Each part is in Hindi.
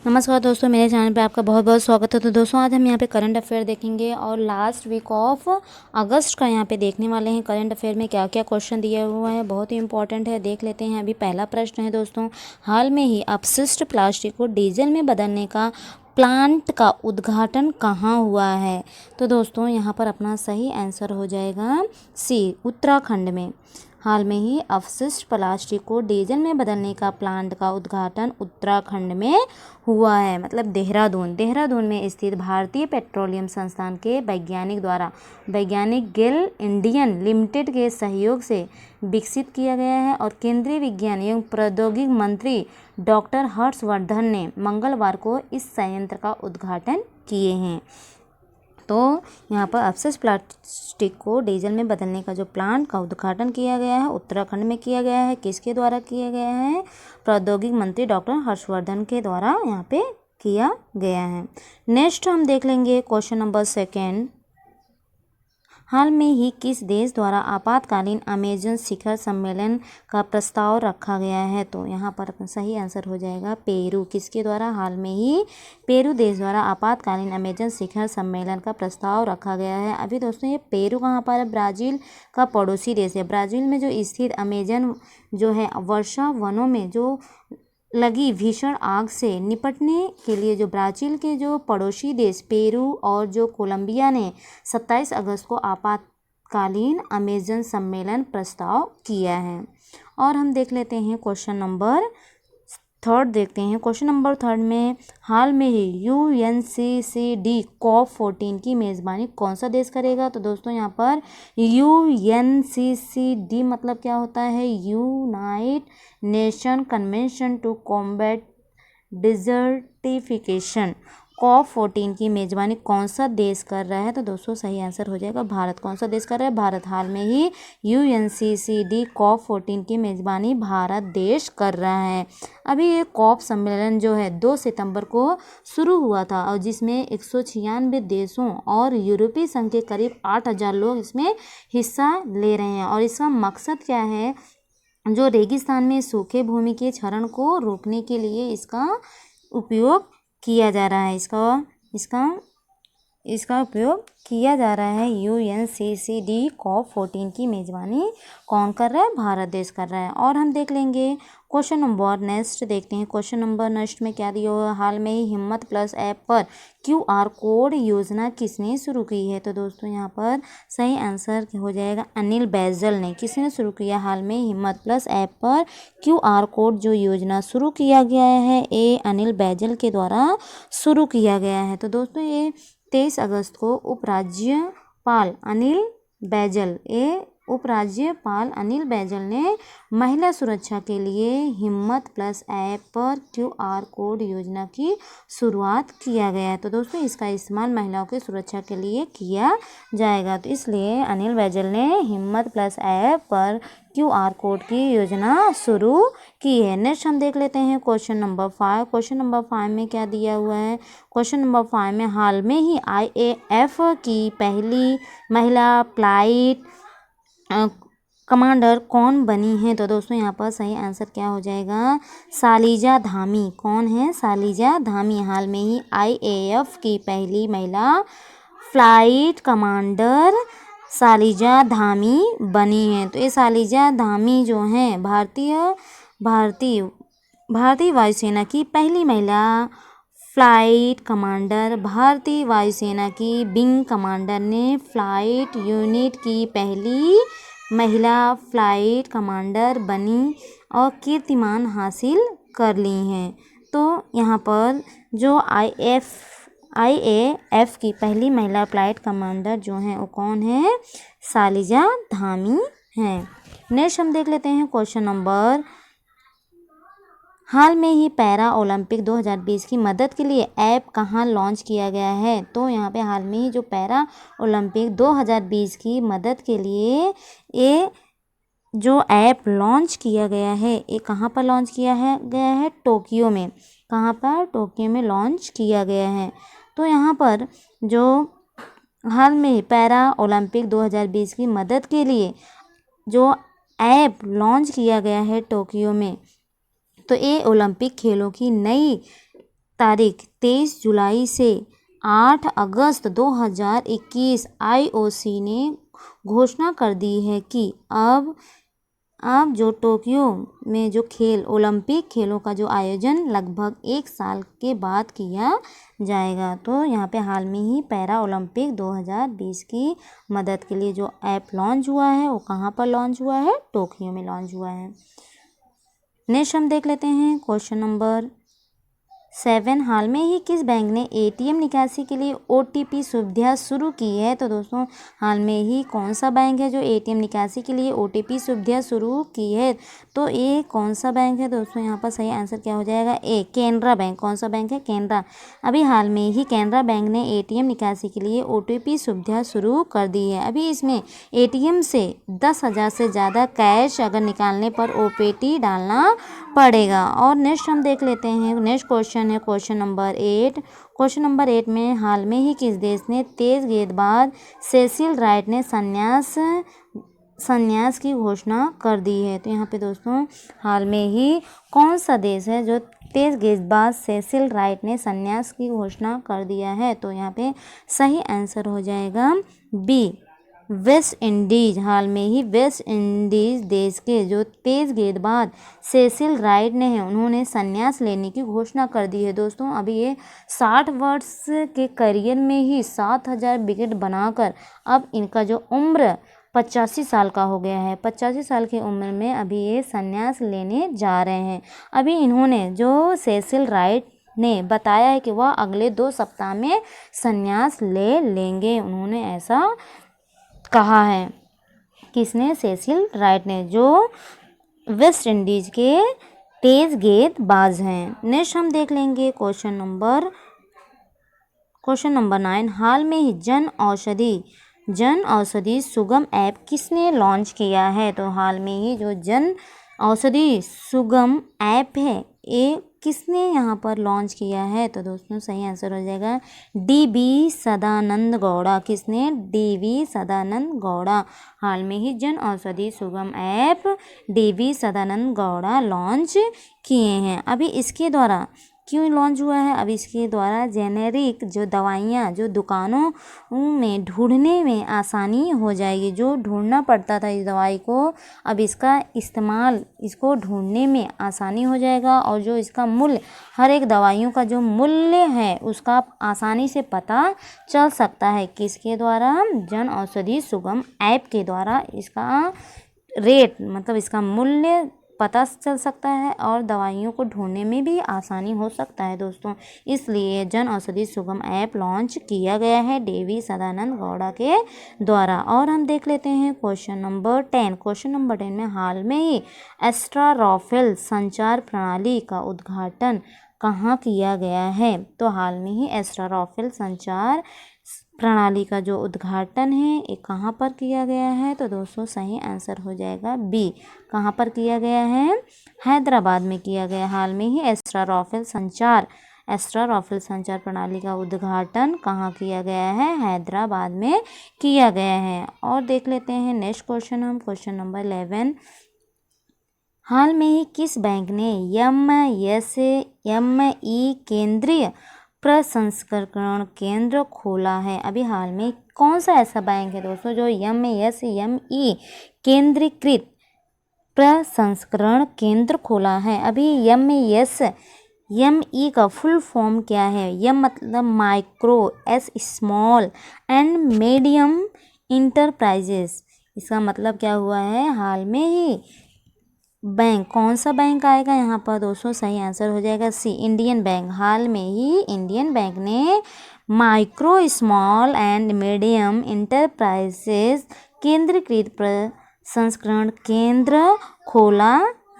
नमस्कार दोस्तों, मेरे चैनल पे आपका बहुत बहुत स्वागत है। तो दोस्तों आज हम यहाँ पे करंट अफेयर देखेंगे और लास्ट वीक ऑफ अगस्त का यहाँ पे देखने वाले हैं। करंट अफेयर में क्या क्या क्वेश्चन दिया हुआ है, बहुत ही इंपॉर्टेंट है, देख लेते हैं। अभी पहला प्रश्न है दोस्तों, हाल में ही अपशिष्ट प्लास्टिक को डीजल में बदलने का प्लांट का उद्घाटन कहाँ हुआ है। तो दोस्तों यहाँ पर अपना सही आंसर हो जाएगा सी, उत्तराखंड में। हाल में ही अपशिष्ट प्लास्टिक को डीजल में बदलने का प्लांट का उद्घाटन उत्तराखंड में हुआ है, मतलब देहरादून में स्थित भारतीय पेट्रोलियम संस्थान के वैज्ञानिक गेल इंडियन लिमिटेड के सहयोग से विकसित किया गया है। और केंद्रीय विज्ञान एवं प्रौद्योगिकी मंत्री डॉक्टर हर्षवर्धन ने मंगलवार को इस संयंत्र का उद्घाटन किए हैं। तो यहाँ पर अपशिष्ट प्लास्टिक को डीजल में बदलने का जो प्लांट का उद्घाटन किया गया है उत्तराखंड में किया गया है। किसके द्वारा किया गया है? प्रौद्योगिकी मंत्री डॉक्टर हर्षवर्धन के द्वारा यहाँ पे किया गया है। नेक्स्ट हम देख लेंगे क्वेश्चन नंबर 2। हाल में ही किस देश द्वारा आपातकालीन अमेजन शिखर सम्मेलन का प्रस्ताव रखा गया है? तो यहाँ पर सही आंसर हो जाएगा पेरू। किसके द्वारा? हाल में ही पेरू देश द्वारा आपातकालीन अमेजन शिखर सम्मेलन का प्रस्ताव रखा गया है। अभी दोस्तों ये पेरू कहाँ पर है? ब्राज़ील का पड़ोसी देश है। ब्राज़ील में जो स्थित अमेजन जो है वर्षा वनों में जो लगी भीषण आग से निपटने के लिए जो ब्राज़ील के जो पड़ोसी देश पेरू और जो कोलंबिया ने 27 अगस्त को आपातकालीन अमेजन सम्मेलन प्रस्ताव किया है। और हम देख लेते हैं क्वेश्चन नंबर 3 देखते हैं। क्वेश्चन नंबर 3 में हाल में ही UNCCD COP14 की मेज़बानी कौन सा देश करेगा? तो दोस्तों यहाँ पर UNCCD मतलब क्या होता है? United Nation convention to combat desertification. COP14 की मेज़बानी कौन सा देश कर रहा है? तो दोस्तों सही आंसर हो जाएगा भारत। कौन सा देश कर रहा है? भारत। हाल में ही UNCCD COP14 की मेज़बानी भारत देश कर रहा है। अभी ये COP सम्मेलन जो है 2 सितंबर को शुरू हुआ था और जिसमें 196 देशों और यूरोपीय संघ के करीब 8,000 लोग इसमें हिस्सा ले रहे हैं। और इसका मकसद क्या है? जो रेगिस्तान में सूखे भूमि के क्षरण को रोकने के लिए इसका उपयोग किया जा रहा है। इसका उपयोग किया जा रहा है। UNCCD COP14 की मेज़बानी कौन कर रहा है? भारत देश कर रहा है। और हम देख लेंगे क्वेश्चन नंबर नेक्स्ट देखते हैं। क्वेश्चन नंबर नेक्स्ट में क्या दिया हुआ है? हाल में ही हिम्मत प्लस ऐप पर QR कोड योजना किसने शुरू की है? तो दोस्तों यहाँ पर सही आंसर हो जाएगा अनिल बैजल ने। किसने शुरू किया? हाल में हिम्मत प्लस ऐप पर QR कोड जो योजना शुरू किया गया है ये अनिल बैजल के द्वारा शुरू किया गया है। तो दोस्तों ये 23 अगस्त को उपराज्यपाल अनिल बैजल ने महिला सुरक्षा के लिए हिम्मत प्लस ऐप पर QR कोड योजना की शुरुआत किया गया है। तो दोस्तों इसका इस्तेमाल महिलाओं की सुरक्षा के लिए किया जाएगा, तो इसलिए अनिल बैजल ने हिम्मत प्लस ऐप पर QR कोड की योजना शुरू की है। नेक्स्ट हम देख लेते हैं क्वेश्चन नंबर 5। क्वेश्चन नंबर 5 में क्या दिया हुआ है? क्वेश्चन नंबर 5 में हाल में ही IAF की पहली महिला फ्लाइट कमांडर कौन बनी है? तो दोस्तों यहाँ पर सही आंसर क्या हो जाएगा? सालिजा धामी। कौन है? सालिजा धामी। हाल में ही IAF की पहली महिला फ्लाइट कमांडर सालिजा धामी बनी है। तो ये सालिजा धामी जो हैं भारतीय वायुसेना की पहली महिला फ्लाइट कमांडर, भारतीय वायुसेना की विंग कमांडर ने फ्लाइट यूनिट की पहली महिला फ्लाइट कमांडर बनी और कीर्तिमान हासिल कर ली हैं। तो यहाँ पर जो IAF की पहली महिला फ्लाइट कमांडर जो हैं वो कौन है? सालिजा धामी हैं। नेक्स्ट हम देख लेते हैं क्वेश्चन नंबर, हाल में ही पैरा ओलंपिक 2020 की मदद के लिए ऐप कहाँ लॉन्च किया गया है? तो यहाँ पे हाल में ही जो पैरा ओलंपिक 2020 की मदद के लिए ये जो ऐप लॉन्च किया गया है ये कहाँ पर लॉन्च किया गया है? टोक्यो में। कहाँ पर? टोक्यो में लॉन्च किया गया है। तो यहाँ पर जो हाल में पैरा ओलंपिक 2020 की मदद के लिए जो ऐप लॉन्च किया गया है टोक्यो में, तो ये ओलंपिक खेलों की नई तारीख 23 जुलाई से 8 अगस्त 2021 आईओसी ने घोषणा कर दी है कि अब जो टोक्यो में जो ओलंपिक खेलों का जो आयोजन लगभग 1 साल के बाद किया जाएगा। तो यहाँ पे हाल में ही पैरा ओलंपिक 2020 की मदद के लिए जो ऐप लॉन्च हुआ है वो कहाँ पर लॉन्च हुआ है? टोक्यो में लॉन्च हुआ है। नेक्स्ट हम देख लेते हैं क्वेश्चन नंबर 7। हाल में ही किस बैंक ने एटीएम निकासी के लिए ओटीपी सुविधा शुरू की है? तो दोस्तों हाल में ही कौन सा बैंक है जो एटीएम निकासी के लिए ओटीपी सुविधा शुरू की है? तो ये कौन सा बैंक है दोस्तों? यहाँ पर सही आंसर क्या हो जाएगा? ए, केनरा बैंक। कौन सा बैंक है? केनरा। अभी हाल में ही केनरा बैंक ने एटीएम निकासी के लिए ओटीपी सुविधा शुरू कर दी है। अभी इसमें एटीएम से 10,000 से ज़्यादा कैश अगर निकालने पर ओटीपी डालना पड़ेगा। और नेक्स्ट हम देख लेते हैं, नेक्स्ट क्वेश्चन है क्वेश्चन नंबर 8। क्वेश्चन नंबर 8 में हाल में ही किस देश ने तेज गेंदबाज सेसिल राइट ने संन्यास की घोषणा कर दी है? तो यहाँ पे दोस्तों हाल में ही कौन सा देश है जो तेज गेंदबाज सेसिल राइट ने संन्यास की घोषणा कर दिया है? तो यहाँ पे सही आंसर हो जाएगा बी, वेस्ट इंडीज। हाल में ही वेस्ट इंडीज देश के जो तेज गेंदबाज सेसिल राइट ने है उन्होंने संन्यास लेने की घोषणा कर दी है। दोस्तों अभी ये 60 वर्ष के करियर में ही 7,000 विकेट बनाकर अब इनका जो उम्र 85 साल का हो गया है। 85 साल की उम्र में अभी ये संन्यास लेने जा रहे हैं। अभी इन्होंने जो सेसिल राइट ने बताया है कि वह अगले 2 सप्ताह में संन्यास ले लेंगे। उन्होंने ऐसा कहा है। किसने? सेसिल राइट ने, जो वेस्ट इंडीज के तेज गेंदबाज हैं। नेक्स्ट हम देख लेंगे क्वेश्चन नंबर 9। हाल में ही जन औषधि सुगम ऐप किसने लॉन्च किया है? तो हाल में ही जो जन औषधि सुगम ऐप है ये किसने यहाँ पर लॉन्च किया है? तो दोस्तों सही आंसर हो जाएगा डी.वी. सदानंद गौड़ा। किसने? डी.वी. सदानंद गौड़ा। हाल में ही Jan Aushadhi Sugam app DV. Sadananda Gowda launch किए हैं। अभी इसके द्वारा क्यों लॉन्च हुआ है? अब इसके द्वारा जेनेरिक जो दवाइयाँ जो दुकानों में ढूंढने में आसानी हो जाएगी। जो ढूंढना पड़ता था इस दवाई को, अब इसका इस्तेमाल इसको ढूंढने में आसानी हो जाएगा। और जो इसका मूल्य, हर एक दवाइयों का जो मूल्य है उसका आसानी से पता चल सकता है। किसके द्वारा? जन औषधि सुगम ऐप के द्वारा इसका रेट, मतलब इसका मूल्य पता चल सकता है और दवाइयों को ढूंढने में भी आसानी हो सकता है दोस्तों। इसलिए जन औषधि सुगम ऐप लॉन्च किया गया है डी.वी. सदानंद गौड़ा के द्वारा। और हम देख लेते हैं क्वेश्चन नंबर 10। क्वेश्चन नंबर 10 में हाल में ही एस्ट्रा राफेल संचार प्रणाली का उद्घाटन कहाँ किया गया है? तो हाल में ही एस्ट्रा राफेल संचार प्रणाली का जो उद्घाटन है ये कहाँ पर किया गया है? तो दोस्तों सही आंसर हो जाएगा बी, कहाँ पर किया गया है? हैदराबाद में किया गया। हाल में ही एस्ट्रा राफेल संचार प्रणाली का उद्घाटन कहाँ किया गया है? हैदराबाद में किया गया है। और देख लेते हैं नेक्स्ट क्वेश्चन हम, क्वेश्चन नंबर 11। हाल में ही किस बैंक ने एमएसएमई केंद्रीय प्रसंस्करण केंद्र खोला है? अभी हाल में कौन सा ऐसा बैंक है दोस्तों जो एमएसएमई केंद्रीकृत प्रसंस्करण केंद्र खोला है? अभी एमएसएमई का फुल फॉर्म क्या है? एम मतलब micro, S small and medium enterprises. इसका मतलब क्या हुआ है? हाल में ही बैंक, कौन सा बैंक आएगा यहाँ पर दोस्तों? सही आंसर हो जाएगा सी, इंडियन बैंक। हाल में ही इंडियन बैंक ने micro, small and medium enterprises केंद्रीकृत प्रसंस्करण केंद्र खोला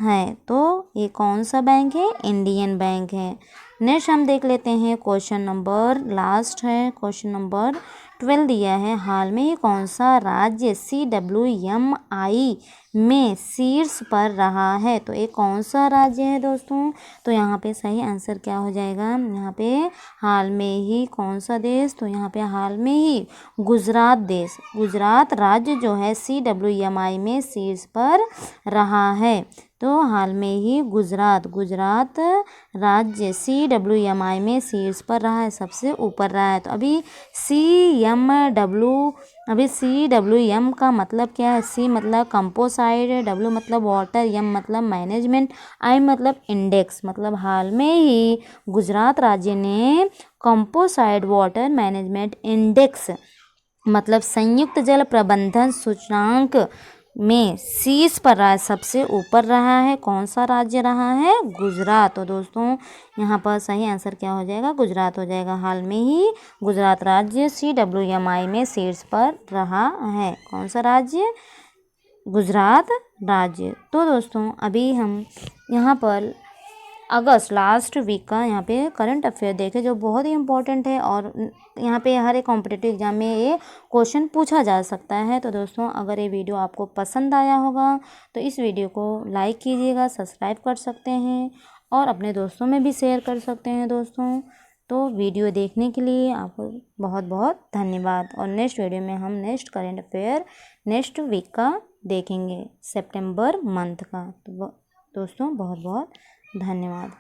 है। तो ये कौन सा बैंक है? इंडियन बैंक है। नेक्स्ट हम देख लेते हैं क्वेश्चन नंबर लास्ट है, क्वेश्चन नंबर 12 दिया है। हाल में ही कौन सा राज्य CWMI में शीर्ष पर रहा है? तो ये कौन सा राज्य है दोस्तों? तो यहाँ पे सही आंसर क्या हो जाएगा? यहाँ पे हाल में ही कौन सा देश? तो यहाँ पे हाल में ही गुजरात राज्य जो है CWMI में शीर्ष पर रहा है। तो हाल में ही गुजरात राज्य CWMI में शीर्ष पर रहा है, सबसे ऊपर रहा है। तो अभी CWM का मतलब क्या है? C मतलब कंपोसाइड, W मतलब वाटर, M मतलब मैनेजमेंट, I मतलब इंडेक्स। मतलब हाल में ही गुजरात राज्य ने कंपोसाइड वाटर मैनेजमेंट इंडेक्स मतलब संयुक्त जल प्रबंधन सूचकांक में शीर्ष पर रहा है, सबसे ऊपर रहा है। कौन सा राज्य रहा है? गुजरात। तो दोस्तों यहाँ पर सही आंसर क्या हो जाएगा? गुजरात हो जाएगा। हाल में ही गुजरात राज्य CWMI में शीर्ष पर रहा है। कौन सा राज्य? गुजरात राज्य। तो दोस्तों अभी हम यहाँ पर अगस्त लास्ट वीक का यहाँ पे करंट अफेयर देखे, जो बहुत ही इम्पोर्टेंट है और यहाँ पे हर एक कॉम्पिटिटिव एग्जाम में ये क्वेश्चन पूछा जा सकता है। तो दोस्तों अगर ये वीडियो आपको पसंद आया होगा तो इस वीडियो को लाइक कीजिएगा, सब्सक्राइब कर सकते हैं और अपने दोस्तों में भी शेयर कर सकते हैं दोस्तों। तो वीडियो देखने के लिए आपको बहुत बहुत धन्यवाद। और नेक्स्ट वीडियो में हम next current affair next week का देखेंगे, सितंबर मंथ का। तो दोस्तों बहुत बहुत धन्यवाद।